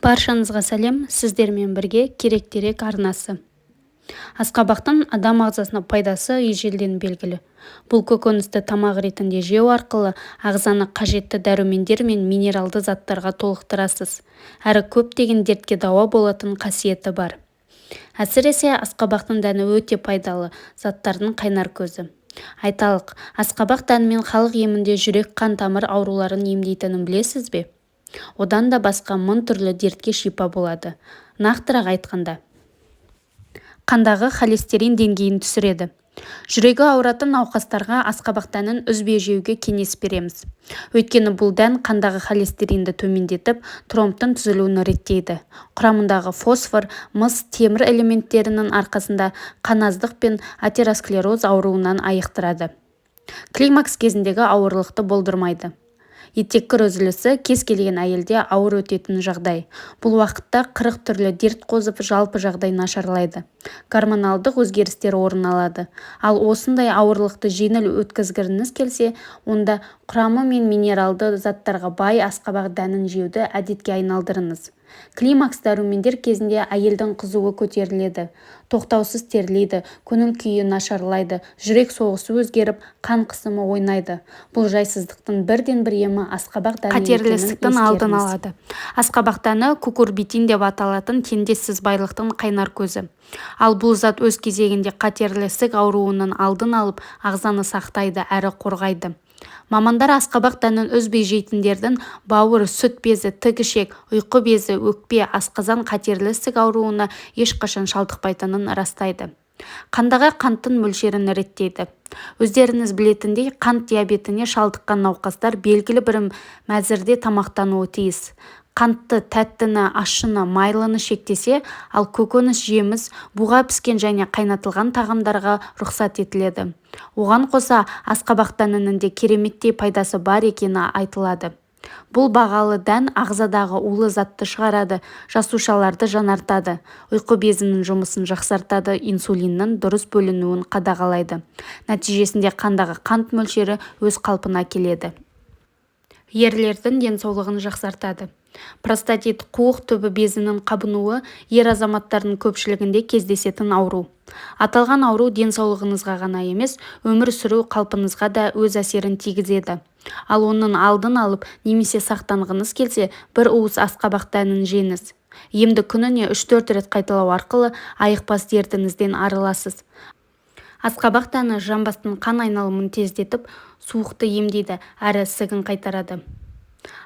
Баршаңызға сәлем, сіздермен бірге керек-дерек арнасы. Асқабақтың адам ағзасына пайдасы ежелден белгілі. Бұл көкөністі тамақ ретінде жеу арқылы ағзаны қажетті дәрумендер мен минералды заттарға толықтырасыз. Әрі көптеген дертке дауа болатын қасиеті бар. Әсіресе асқабақтың дәні өте пайдалы заттардың қайнар көзі. Айталық, асқабақ дәнімен халық емінде жүрек қан тамыр ауруларын емдейтінін білесіз бе? Одан да басқа 1000 түрлі дертке шипа болады. Нақтырақ айтқанда, қандағы холестерин деңгейін түсіреді. Жүрегі ауыратын науқастарға асқабақ дәнін үзбей жеуге кеңес береміз. Өйткені бұл дән қандағы холестеринді төмендетіп, тромбтың түзілуін реттейді. Құрамындағы фосфор, мыс, темір элементтерінің арқасында қаназдық пен атеросклероз ауруынан айықтырады. Климакс кезіндегі ауырлықты болдырмайды. Еттеккір үзілісі кез келген әйелде ауыр өтетін жағдай. Бұл уақытта 40 түрлі дерт қозып, жалпы жағдай нашарлайды. Гормоналдық өзгерістер орын алады. Ал осындай ауырлықты жеңіл өткізгіңіз келсе, онда құрамы мен минералды заттарға бай асқабақ дәнін жеуді әдетке айналдырыңыз. Климакс дәрумендер кезінде әйелдің қызуы көтеріледі, тоқтаусыз терлейді, көңіл күйі нашарлайды, жүрек соғысы өзгеріп, қан қысымы ойнайды. Бұл жайсыздықтың бірден-бір емі асқабақ дәні қатерлістіктің алдын алады. Асқабақ дәні кукурбитин деп аталатын теңдессіз байлықтың қайнар көзі. Ал бұл зат өз кезегінде қатерлі ісік ауруының алдын алып, ағзаны сақтайды әрі қорғайды. Мамандар асқабақ дәнін үзбей жейтіндердің бауыр, сүт безі, тігішек, ұйқы безі, өкпе, асқазан қатерлі ісік ауруына ешқашан шалдықпайтынын растайды. Қандағы қанттың мөлшерін реттейді. Өздеріңіз білетіндей, қант диабетіне шалдыққан науқастар белгілі бір мәзірде тамақтануы тиіс. Қантты, тәттіні, ащыны, майлыны шектесе, ал көкөніс жеміс, буға піскен және қайнатылған тағамдарға рұқсат етіледі. Оған қоса асқабақ дәнінің де кереметтей пайдасы бар екені айтылады. Бұл бағалы дән ағзадағы улы затты шығарады, жасушаларды жаңартады, ұйқы безінің жұмысын жақсартады, инсулиннің дұрыс бөлінуін қадағалайды. Нәтижесінде қандағы қант мөлшері өз қалпына келеді. Ерлердің денсаулығын жақсартады. Простатит, қуық түбі безінің қабынуы ер азаматтардың көпшілігінде кездесетін ауру. Аталған ауру денсаулығыңызға ғана емес, өмір сүру қалпыңызға да өз әсерін тигізеді. Ал оның алдын алып, немесе сақтанғыңыз келсе, бір уыс асқабақ дәнін жеңіз. Емді күніне 3-4 рет қайталау арқылы айықпас дертіңізден арыласыз. Асқабақ дәні жамбастың қан айналымын тездетіп, суықты емдейді, әрі ісігін қайтарады.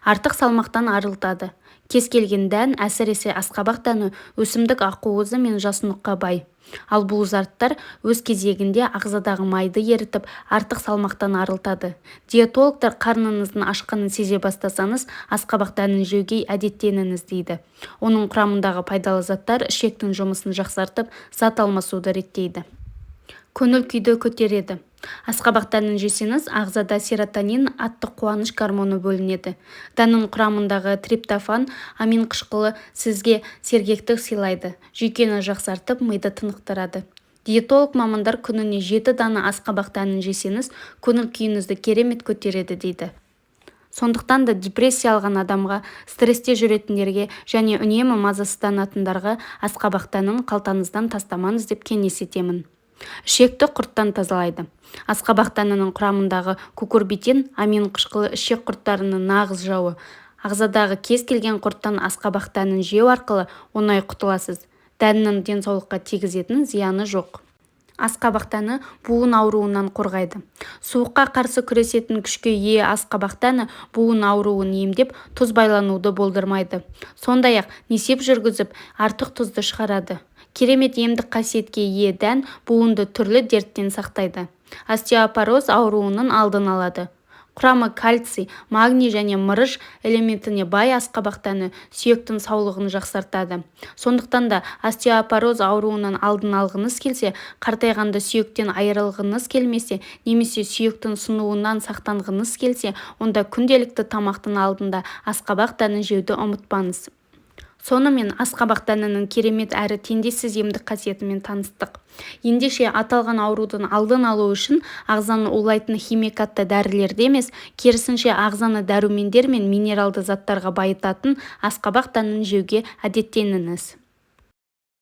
Артық салмақтан арылтады. Кез келген дән, әсіресе асқабақ дәні өсімдік ақуызы мен жасұныққа бай. Ал бұл заттар өз кезегінде ағзадағы майды ерітіп, артық салмақтан арылтады. Диетологтар қарныңыздың ашқанын сезе бастасаңыз, асқабақ дәнін жеуге әдеттеніңіз дейді. Оның құрамындағы пайдалы заттар ішектің жұмысын жақсартып, зат алмасуды реттейді. Көңіл күйді көтереді. Асқабақ дәнін жесеңіз, ағзада серотонин атты қуаныш гормоны бөлінеді. Дәннің құрамындағы триптофан амин қышқылы сізге сергектік сыйлайды, жүйкені жақсартып, миды тынықтырады. Диетолог мамандар күніне 7 дана асқабақ дәнін жесеңіз, көңіл күйіңізді керемет көтереді дейді. Сондықтан да депрессия алған адамға, стрессте жүретіндерге және үнемі мазасызданатындарға асқабақ дәнін қалтаңыздан тастамаңыз деп кеңес етемін. Ішекті құрттан тазалайды. Асқабақ дәнінің құрамындағы кукурбитин амин қышқылы ішек құрттарының нағыз жауы. Ағзадағы кез келген құрттан асқабақ дәнін жеу арқылы оңай құтыласыз. Дәннің денсаулыққа тигізетін зияны жоқ. Асқабақ дәні буын ауруынан қорғайды. Суыққа қарсы күресетін күшке ие асқабақ дәні буын ауруын емдеп, тұз байлануды болдырмайды. Сондай-ақ несеп жүргізіп, артық тұзды шығарады. Керемет емдік қасиетке ие дән буынды түрлі дерттен сақтайды. Остеопороз ауруының алдын алады. Құрамы кальций, магний және мырыш элементіне бай асқабақ дәні сүйектің саулығын жақсартады. Сондықтан да остеопороз ауруының алдын алғыңыз келсе, қартайғанда сүйектен айырылғыңыз келмесе, немесе сүйектің сынуынан сақтанғыңыз келсе, онда күнделікті тамақтың алдында асқабақ дәнін жеуді ұмытпаңыз. Сонымен асқабақ дәнінің керемет әрі теңдессіз емдік қасиетімен таныстық. Ендеше аталған аурудың алдын алу үшін ағзаны улайтын химикатты дәрілерді емес, керісінше ағзаны дәрумендер мен минералды заттарға байытатын асқабақ дәнін жеуге әдеттеніңіз.